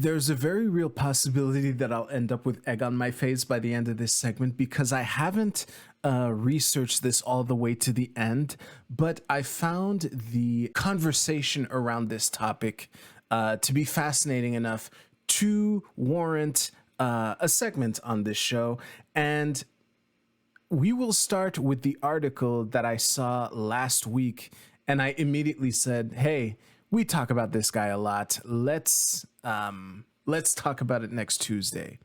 There's a very real possibility that I'll end up with egg on my face by the end of this segment because I haven't researched this all the way to the end, but I found the conversation around this topic to be fascinating enough to warrant a segment on this show. And we will start with the article that I saw last week, and I immediately said, "Hey, we talk about this guy a lot. Let's talk about it next Tuesday."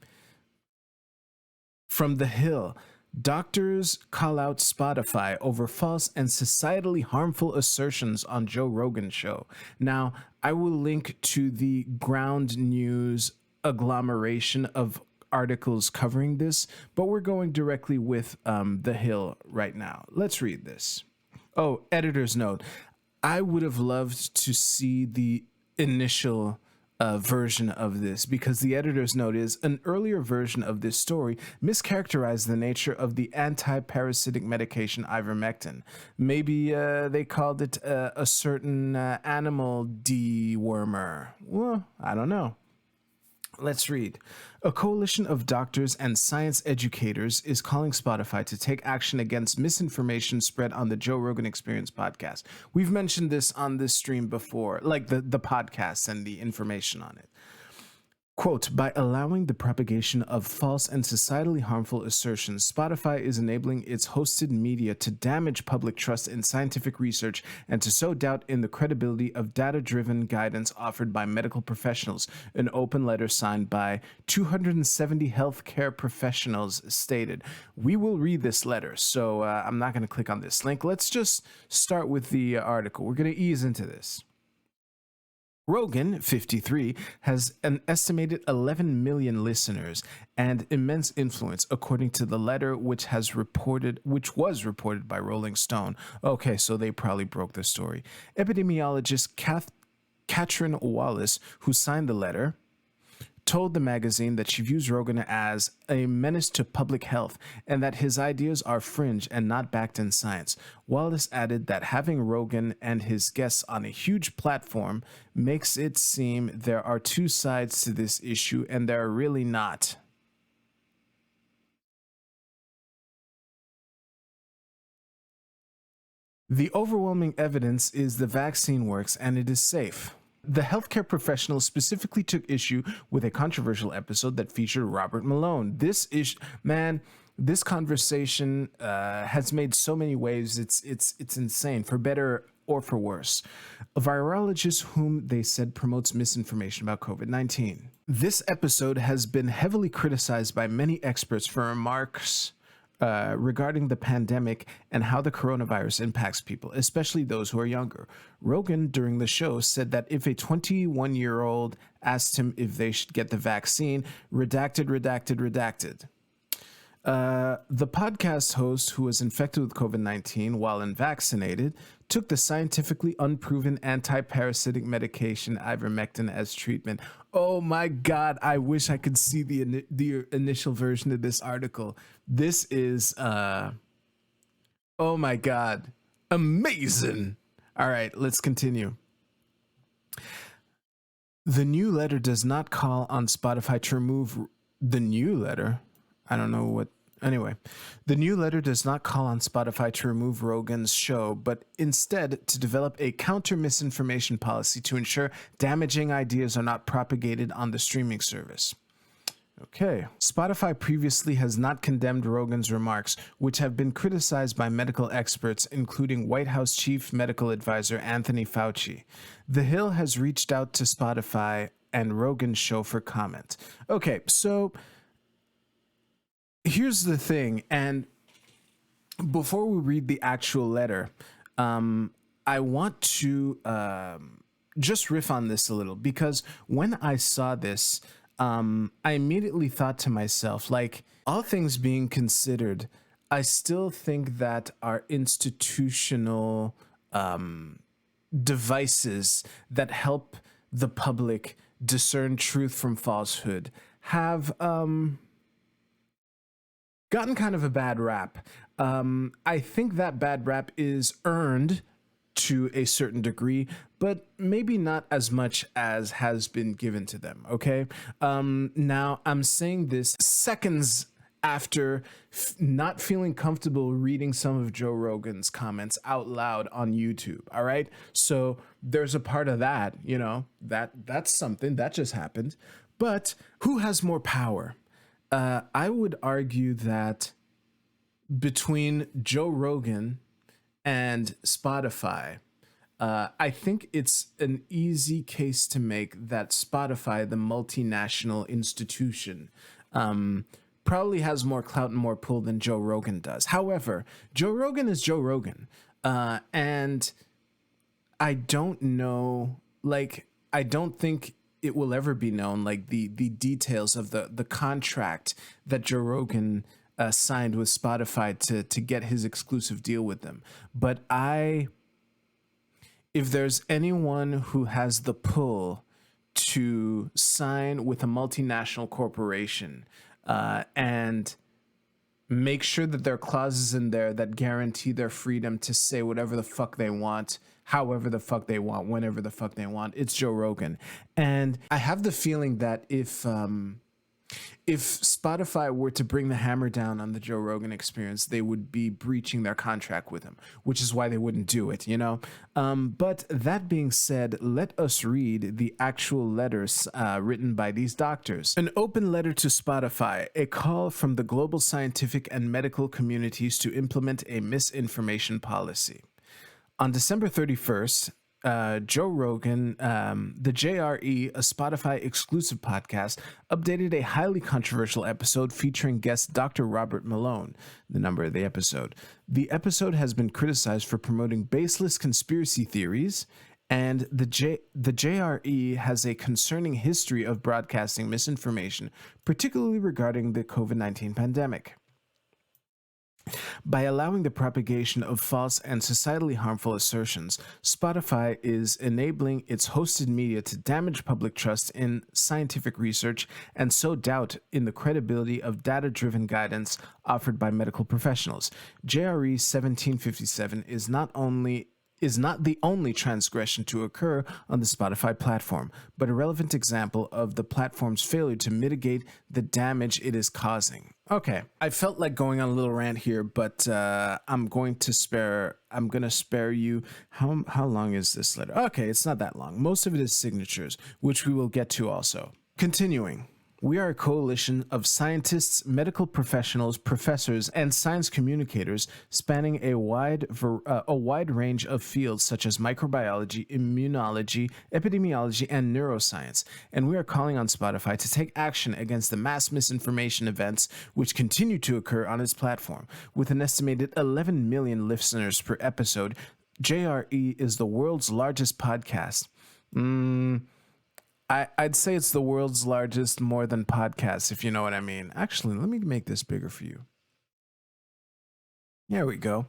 From The Hill, doctors call out Spotify over false and societally harmful assertions on Joe Rogan show. Now, I will link to the Ground News agglomeration of articles covering this, but we're going directly with The Hill right now. Let's read this. Oh, editor's note. I would have loved to see the initial version of this, because the editor's note is an earlier version of this story mischaracterized the nature of the anti-parasitic medication ivermectin. Maybe they called it a certain animal dewormer. Well, I don't know. Let's read. A coalition of doctors and science educators is calling Spotify to take action against misinformation spread on the Joe Rogan Experience podcast. We've mentioned this on this stream before, like the podcast and the information on it. Quote, by allowing the propagation of false and societally harmful assertions, Spotify is enabling its hosted media to damage public trust in scientific research and to sow doubt in the credibility of data-driven guidance offered by medical professionals. An open letter signed by 270 healthcare professionals stated. We will read this letter, so I'm not going to click on this link. Let's just start with the article. We're going to ease into this. Rogan, 53, has an estimated 11 million listeners and immense influence, according to the letter which was reported by Rolling Stone. Okay, so they probably broke the story. Epidemiologist Katrin Wallace, who signed the letter, told the magazine that she views Rogan as a menace to public health and that his ideas are fringe and not backed in science. Wallace added that having Rogan and his guests on a huge platform makes it seem there are two sides to this issue, and there are really not. The overwhelming evidence is the vaccine works and it is safe. The healthcare professional specifically took issue with a controversial episode that featured Robert Malone. This conversation has made so many waves. It's insane, for better or for worse. A virologist whom they said promotes misinformation about COVID-19. This episode has been heavily criticized by many experts for remarks regarding the pandemic and how the coronavirus impacts people, especially those who are younger. Rogan, during the show, said that if a 21-year-old asked him if they should get the vaccine, redacted. The podcast host, who was infected with COVID-19 while unvaccinated, took the scientifically unproven anti-parasitic medication ivermectin as treatment. Oh my God, I wish I could see the initial version of this article. This is, oh my God, amazing. All right, let's continue. The new letter does not call on Spotify to remove the new letter. I don't know what. Anyway, the new letter does not call on Spotify to remove Rogan's show, but instead to develop a counter misinformation policy to ensure damaging ideas are not propagated on the streaming service. Okay. Spotify previously has not condemned Rogan's remarks, which have been criticized by medical experts, including White House Chief Medical Advisor Anthony Fauci. The Hill has reached out to Spotify and Rogan's show for comment. Okay, so here's the thing, and before we read the actual letter, I want to just riff on this a little, because when I saw this, I immediately thought to myself, like, all things being considered, I still think that our institutional devices that help the public discern truth from falsehood have gotten kind of a bad rap. I think that bad rap is earned to a certain degree, but maybe not as much as has been given to them. Okay. Now I'm saying this seconds after not feeling comfortable reading some of Joe Rogan's comments out loud on YouTube. All right. So there's a part of that, that's something that just happened. But who has more power? I would argue that between Joe Rogan and Spotify, I think it's an easy case to make that Spotify, the multinational institution, probably has more clout and more pull than Joe Rogan does. However, Joe Rogan is Joe Rogan. And I don't know, I don't think it will ever be known, the details of the contract that Joe Rogan signed with Spotify to get his exclusive deal with them. But if there's anyone who has the pull to sign with a multinational corporation and make sure that there are clauses in there that guarantee their freedom to say whatever the fuck they want, however the fuck they want, whenever the fuck they want, it's Joe Rogan. And I have the feeling that if Spotify were to bring the hammer down on the Joe Rogan experience, they would be breaching their contract with him, which is why they wouldn't do it, But that being said, let us read the actual letters written by these doctors. An open letter to Spotify, a call from the global scientific and medical communities to implement a misinformation policy. On December 31st, Joe Rogan, the JRE, a Spotify exclusive podcast, updated a highly controversial episode featuring guest Dr. Robert Malone, the number of the episode. The episode has been criticized for promoting baseless conspiracy theories, and the JRE has a concerning history of broadcasting misinformation, particularly regarding the COVID-19 pandemic. By allowing the propagation of false and societally harmful assertions, Spotify is enabling its hosted media to damage public trust in scientific research and sow doubt in the credibility of data-driven guidance offered by medical professionals. JRE 1757 is not the only transgression to occur on the Spotify platform, but a relevant example of the platform's failure to mitigate the damage it is causing. Okay, I felt like going on a little rant here, but I'm going to spare you. How long is this letter? Okay, it's not that long. Most of it is signatures, which we will get to also. Continuing. We are a coalition of scientists, medical professionals, professors, and science communicators spanning a wide range of fields such as microbiology, immunology, epidemiology, and neuroscience. And we are calling on Spotify to take action against the mass misinformation events which continue to occur on its platform. With an estimated 11 million listeners per episode, JRE is the world's largest podcast. I'd say it's the world's largest more than podcasts, if you know what I mean. Actually, let me make this bigger for you. There we go.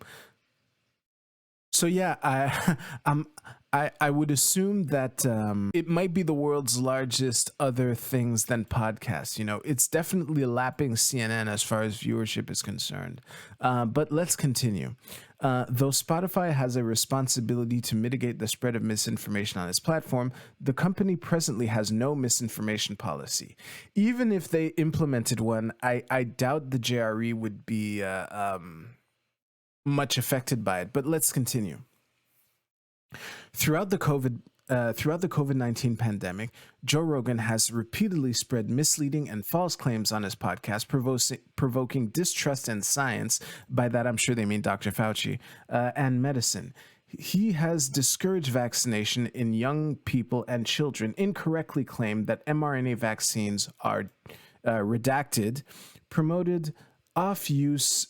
So yeah, I would assume that it might be the world's largest other things than podcasts. It's definitely lapping CNN as far as viewership is concerned. But let's continue. Though Spotify has a responsibility to mitigate the spread of misinformation on its platform, the company presently has no misinformation policy. Even if they implemented one, I doubt the JRE would be much affected by it. But let's continue. Throughout the COVID-19 pandemic, Joe Rogan has repeatedly spread misleading and false claims on his podcast, provoking distrust in science. By that, I'm sure they mean Dr. Fauci, and medicine. He has discouraged vaccination in young people and children, incorrectly claimed that mRNA vaccines are redacted, promoted off-label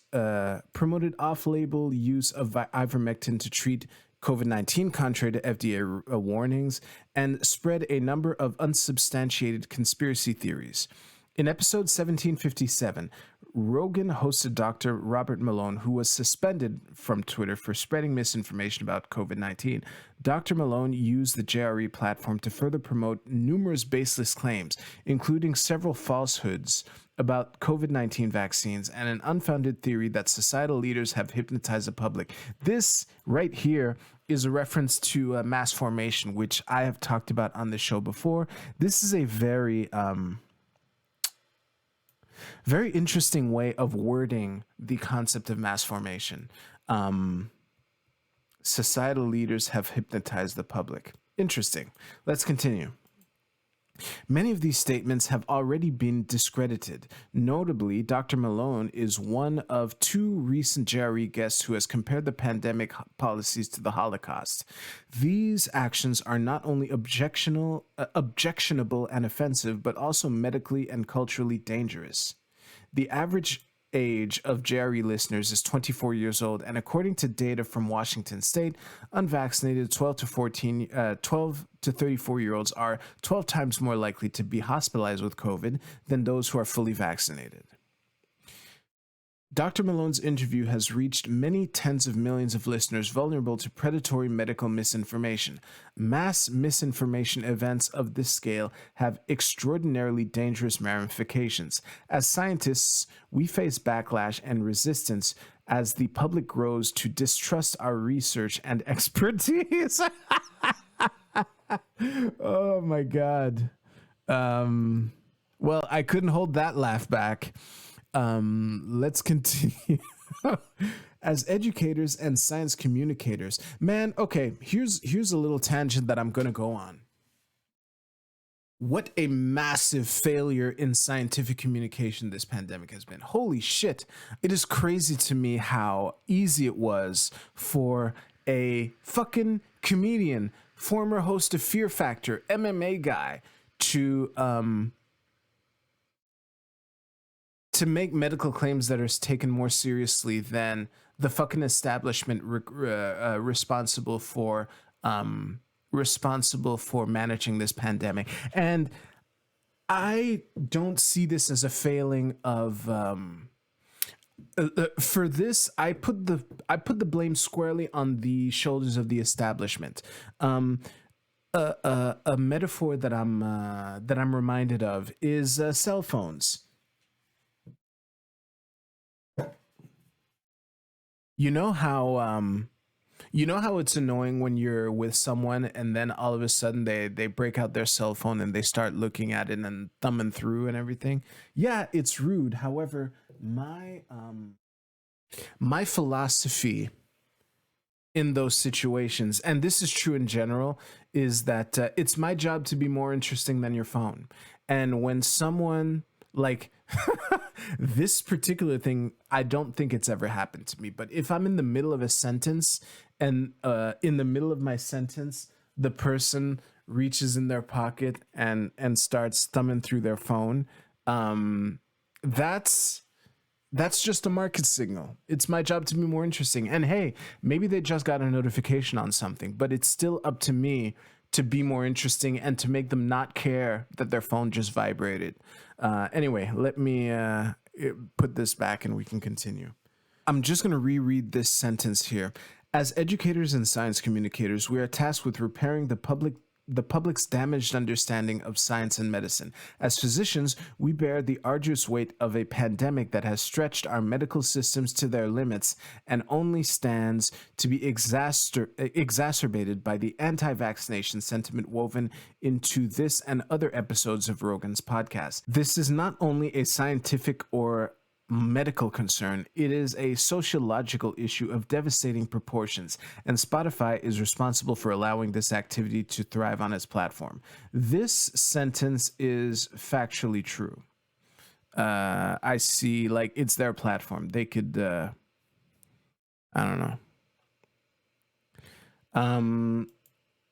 use of ivermectin to treat COVID-19 contrary to FDA warnings, and spread a number of unsubstantiated conspiracy theories. In episode 1757, Rogan hosted Dr. Robert Malone, who was suspended from Twitter for spreading misinformation about COVID-19. Dr. Malone used the JRE platform to further promote numerous baseless claims, including several falsehoods about COVID-19 vaccines and an unfounded theory that societal leaders have hypnotized the public. This right here is a reference to mass formation, which I have talked about on the show before. This is a very interesting way of wording the concept of mass formation. Societal leaders have hypnotized the public. Interesting. Let's continue. Many of these statements have already been discredited. Notably, Dr. Malone is one of two recent JRE guests who has compared the pandemic policies to the Holocaust. These actions are not only objectionable and offensive, but also medically and culturally dangerous. The average age of JRE listeners is 24 years old, and according to data from Washington State, unvaccinated 12 to 34-year-olds are 12 times more likely to be hospitalized with COVID than those who are fully vaccinated. Dr. Malone's interview has reached many tens of millions of listeners vulnerable to predatory medical misinformation. Mass misinformation events of this scale have extraordinarily dangerous ramifications. As scientists, we face backlash and resistance as the public grows to distrust our research and expertise. Oh my God. Well, I couldn't hold that laugh back. Let's continue. As educators and science communicators, man, okay, here's a little tangent that I'm going to go on. What a massive failure in scientific communication this pandemic has been. Holy shit. It is crazy to me how easy it was for a fucking comedian, former host of Fear Factor, MMA guy, to make medical claims that are taken more seriously than the fucking establishment responsible for managing this pandemic. And I don't see this as a failing of for this. I put the blame squarely on the shoulders of the establishment. A metaphor that I'm reminded of is cell phones. You know how it's annoying when you're with someone and then all of a sudden they break out their cell phone and they start looking at it and thumbing through and everything? Yeah, it's rude. However, my philosophy in those situations, and this is true in general, is that it's my job to be more interesting than your phone. And when someone like this particular thing, I don't think it's ever happened to me, but if I'm in the middle of a sentence and in the middle of my sentence, the person reaches in their pocket and starts thumbing through their phone, that's just a market signal. It's my job to be more interesting. And hey, maybe they just got a notification on something, but it's still up to me to be more interesting and to make them not care that their phone just vibrated. Anyway, let me put this back and we can continue. I'm just going to reread this sentence here. As educators and science communicators, we are tasked with repairing the public's damaged understanding of science and medicine. As physicians, we bear the arduous weight of a pandemic that has stretched our medical systems to their limits and only stands to be exacerbated by the anti-vaccination sentiment woven into this and other episodes of Rogan's podcast. This is not only a scientific or medical concern, it is a sociological issue of devastating proportions, and Spotify is responsible for allowing this activity to thrive on its platform. This sentence is factually true. I see, like, it's their platform. They could, I don't know.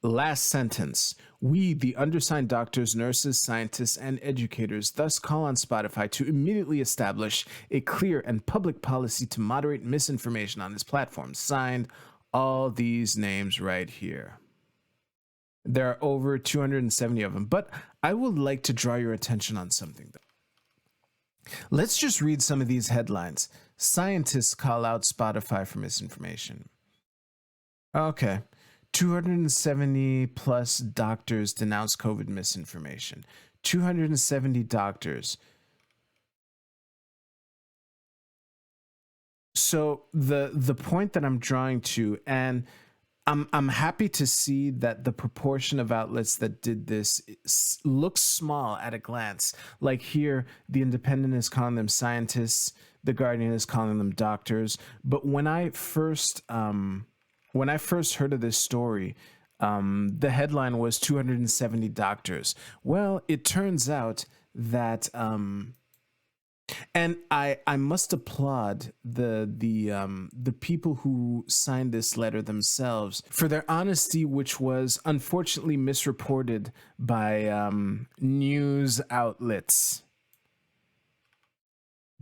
Last sentence. We, the undersigned doctors, nurses, scientists, and educators, thus call on Spotify to immediately establish a clear and public policy to moderate misinformation on its platform. Signed, all these names right here. There are over 270 of them, but I would like to draw your attention on something, though. Let's just read some of these headlines. Scientists call out Spotify for misinformation. Okay. 270 plus doctors denounce COVID misinformation. 270 doctors. So the point that I'm drawing to, and I'm happy to see that the proportion of outlets that did this looks small at a glance. Like here, the Independent is calling them scientists, the Guardian is calling them doctors. But when I first heard of this story, the headline was 270 doctors. Well, it turns out that and I must applaud the people who signed this letter themselves for their honesty, which was unfortunately misreported by news outlets.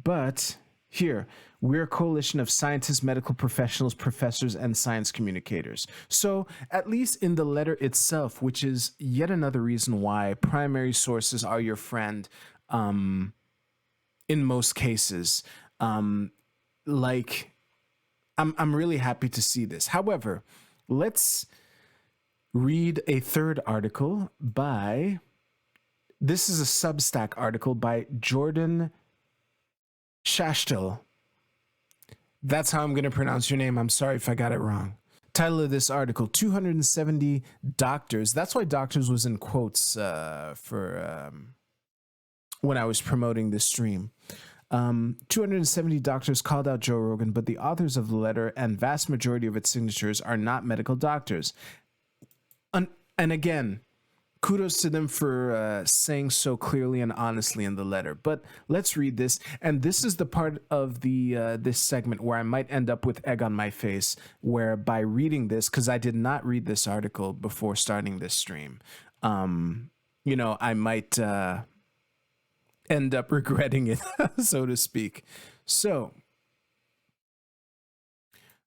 But here, we're a coalition of scientists, medical professionals, professors, and science communicators. So, at least in the letter itself, which is yet another reason why primary sources are your friend, in most cases, like I'm really happy to see this. However, let's read a third article by. This is a Substack article by Jordan Schachtel. That's how I'm going to pronounce your name. I'm sorry if I got it wrong. Title of this article, 270 doctors. That's why doctors was in quotes for when I was promoting this stream. 270 doctors called out Joe Rogan, but the authors of the letter and vast majority of its signatures are not medical doctors. And again, kudos to them for saying so clearly and honestly in the letter. But let's read this. And this is the part of the this segment where I might end up with egg on my face, where by reading this, because I did not read this article before starting this stream, I might end up regretting it, so to speak. So,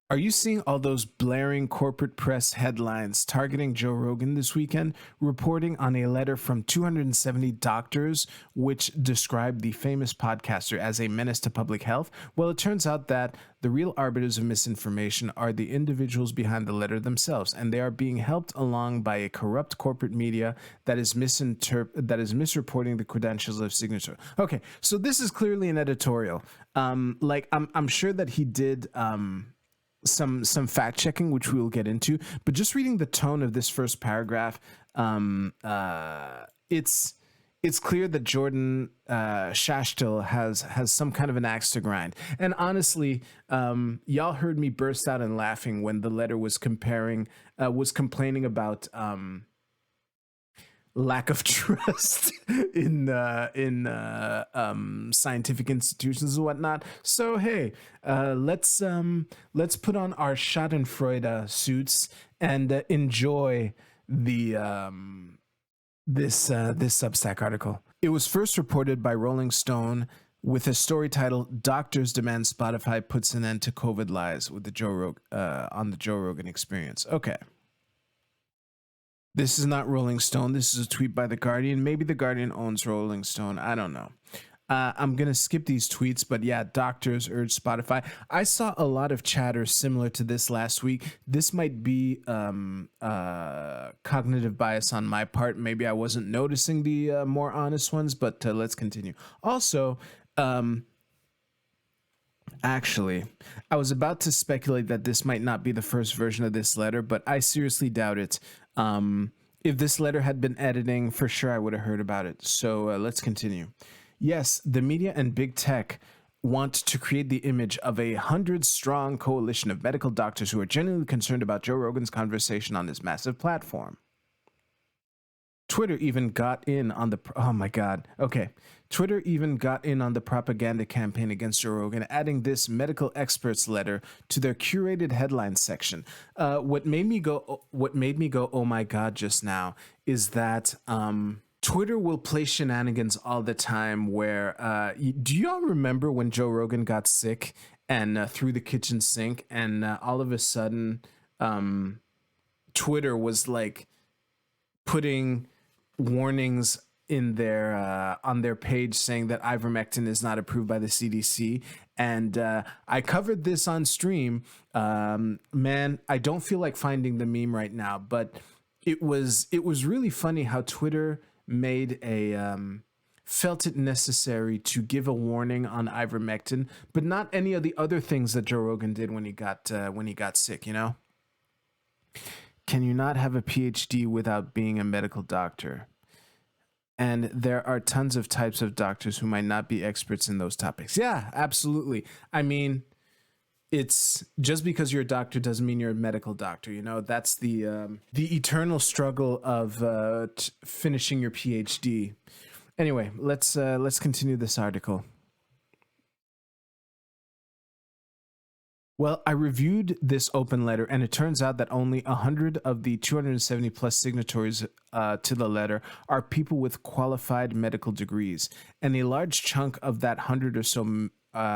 are you seeing all those blaring corporate press headlines targeting Joe Rogan this weekend, reporting on a letter from 270 doctors which describe the famous podcaster as a menace to public health? Well, it turns out that the real arbiters of misinformation are the individuals behind the letter themselves, and they are being helped along by a corrupt corporate media that is misreporting the credentials of signature. Okay, so this is clearly an editorial. I'm sure that he did some fact checking, which we will get into, but just reading the tone of this first paragraph, it's clear that Jordan Schachtel has some kind of an axe to grind. And honestly, y'all heard me burst out in laughing when the letter was complaining about lack of trust in scientific institutions and whatnot. So hey, let's put on our Schadenfreude suits and enjoy the this Substack article. It was first reported by Rolling Stone with a story titled "Doctors Demand Spotify Puts an End to COVID Lies" with on the Joe Rogan Experience. Okay. This is not Rolling Stone. This is a tweet by The Guardian. Maybe The Guardian owns Rolling Stone. I don't know. I'm going to skip these tweets, but yeah, doctors urge Spotify. I saw a lot of chatter similar to this last week. This might be cognitive bias on my part. Maybe I wasn't noticing the more honest ones, but let's continue. Also, actually, I was about to speculate that this might not be the first version of this letter, but I seriously doubt it. If this letter had been editing, for sure I would have heard about it. So let's continue. Yes, the media and big tech want to create the image of a 100-strong coalition of medical doctors who are genuinely concerned about Joe Rogan's conversation on this massive platform. Twitter even got in on the Twitter even got in on the propaganda campaign against Joe Rogan, adding this medical experts letter to their curated headline section. What made me go, oh my God, just now is that Twitter will play shenanigans all the time. Where do y'all remember when Joe Rogan got sick and threw the kitchen sink, and all of a sudden, Twitter was like putting warnings in their on their page saying that ivermectin is not approved by the CDC. And I covered this on stream. Man, I don't feel like finding the meme right now, but it was really funny how Twitter made a felt it necessary to give a warning on ivermectin, but not any of the other things that Joe Rogan did when he got sick. You know, can you not have a PhD without being a medical doctor? And there are tons of types of doctors who might not be experts in those topics. Yeah, absolutely. I mean, it's just because you're a doctor doesn't mean you're a medical doctor. You know, that's the eternal struggle of finishing your PhD. Anyway, let's continue this article. Well, I reviewed this open letter, and it turns out that only 100 of the 270 plus signatories to the letter are people with qualified medical degrees, and a large chunk of that 100 or so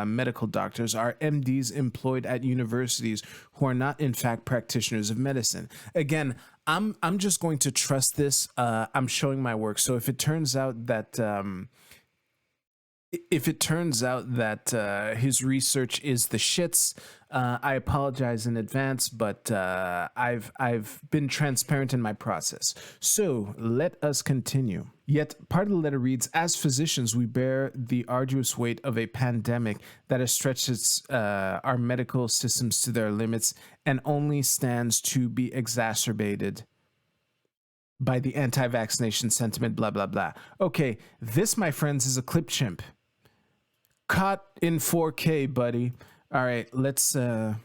medical doctors are MDs employed at universities who are not, in fact, practitioners of medicine. Again, I'm just going to trust this. I'm showing my work, so if it turns out that his research is the shits, I apologize in advance, but I've been transparent in my process. So let us continue. Yet part of the letter reads, as physicians, we bear the arduous weight of a pandemic that has stretched our medical systems to their limits and only stands to be exacerbated by the anti-vaccination sentiment, blah, blah, blah. Okay, this, my friends, is a clip chimp. Caught in 4K, buddy. All right, let's so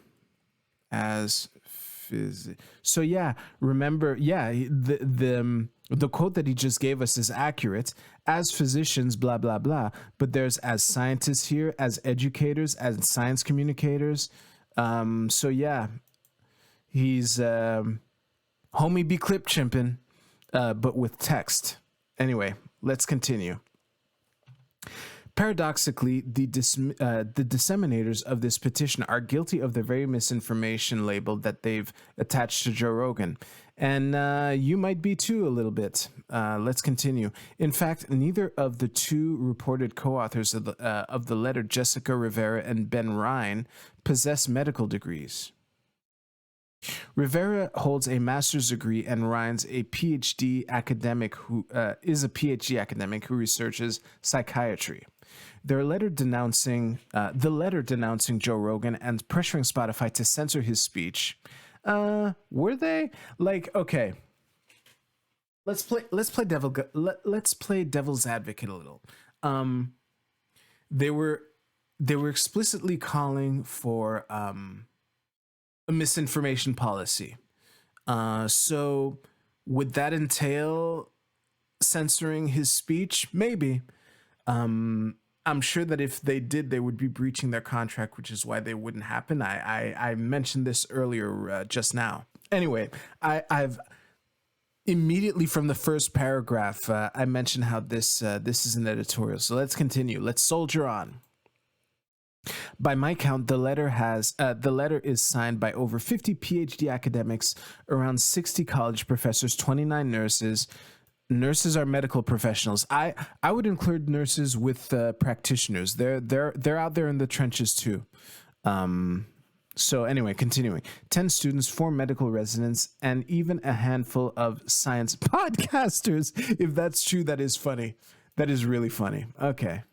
yeah, remember, yeah, the quote that he just gave us is accurate. As physicians, blah blah blah, but there's as scientists here, as educators, as science communicators. So yeah, he's homie be clip chimping, but with text. Anyway, let's continue. Paradoxically, the disseminators of this petition are guilty of the very misinformation label that they've attached to Joe Rogan. And you might be too a little bit. Let's continue. In fact, neither of the two reported co-authors of the letter, Jessica Rivera and Ben Ryan, possess medical degrees. Rivera holds a master's degree and Ryan's a PhD academic who researches psychiatry. Their letter denouncing Joe Rogan and pressuring Spotify to censor his speech. Were they? Like, okay. Let's play devil's advocate a little. They were explicitly calling for a misinformation policy. So would that entail censoring his speech? Maybe. I'm sure that if they did, they would be breaching their contract, which is why they wouldn't happen. I mentioned this earlier just now. Anyway, I've immediately from the first paragraph, I mentioned how this is an editorial. So let's continue. Let's soldier on. By my count, the letter is signed by over 50 PhD academics, around 60 college professors, 29 nurses. Nurses are medical professionals. I would include nurses with practitioners. They're out there in the trenches too. So anyway, continuing. 10 students, 4 medical residents, and even a handful of science podcasters. If that's true, that is funny. That is really funny. Okay.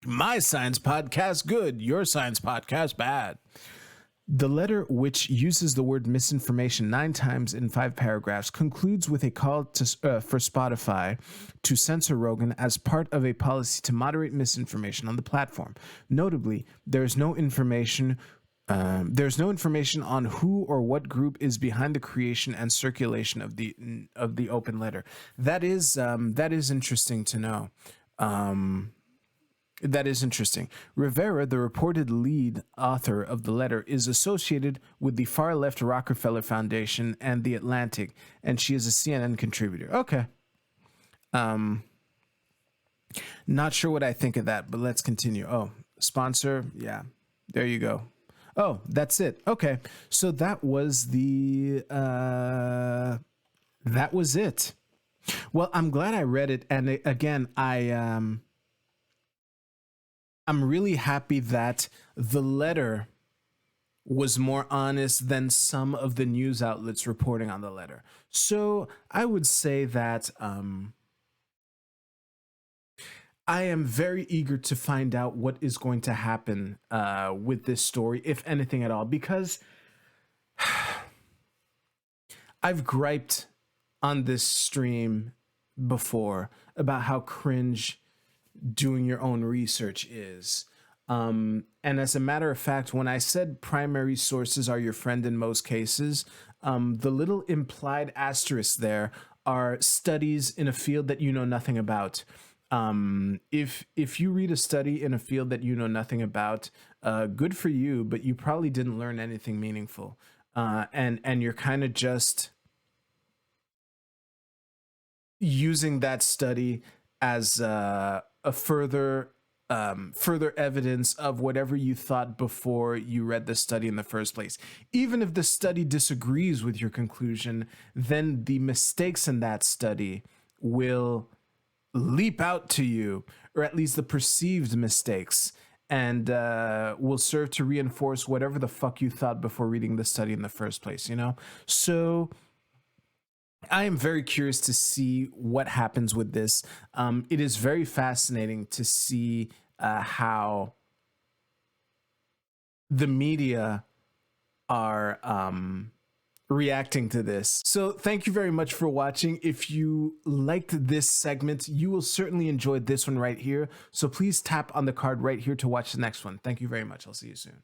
My science podcast good, your science podcast bad. The letter, which uses the word misinformation 9 times in 5 paragraphs, concludes with a call for Spotify to censor Rogan as part of a policy to moderate misinformation on the platform. Notably, there's no information on who or what group is behind the creation and circulation of the open letter. That is interesting to know. That is interesting. Rivera, the reported lead author of the letter, is associated with the far-left Rockefeller Foundation and The Atlantic, and she is a CNN contributor. Okay. Not sure what I think of that, but let's continue. Oh, sponsor. Yeah, there you go. Oh, that's it. Okay. So that was it. Well, I'm glad I read it, and again, I'm really happy that the letter was more honest than some of the news outlets reporting on the letter. So I would say that I am very eager to find out what is going to happen with this story, if anything at all, because I've griped on this stream before about how cringe doing your own research is. And as a matter of fact, when I said primary sources are your friend in most cases, the little implied asterisk there are studies in a field that you know nothing about. If you read a study in a field that you know nothing about, good for you, but you probably didn't learn anything meaningful. And you're kind of just using that study as a further evidence of whatever you thought before you read the study in the first place. Even if the study disagrees with your conclusion, then the mistakes in that study will leap out to you, or at least the perceived mistakes, and will serve to reinforce whatever the fuck you thought before reading the study in the first place, you know? So I am very curious to see what happens with this. It is very fascinating to see how the media are reacting to this. So thank you very much for watching. If you liked this segment, you will certainly enjoy this one right here. So please tap on the card right here to watch the next one. Thank you very much. I'll see you soon.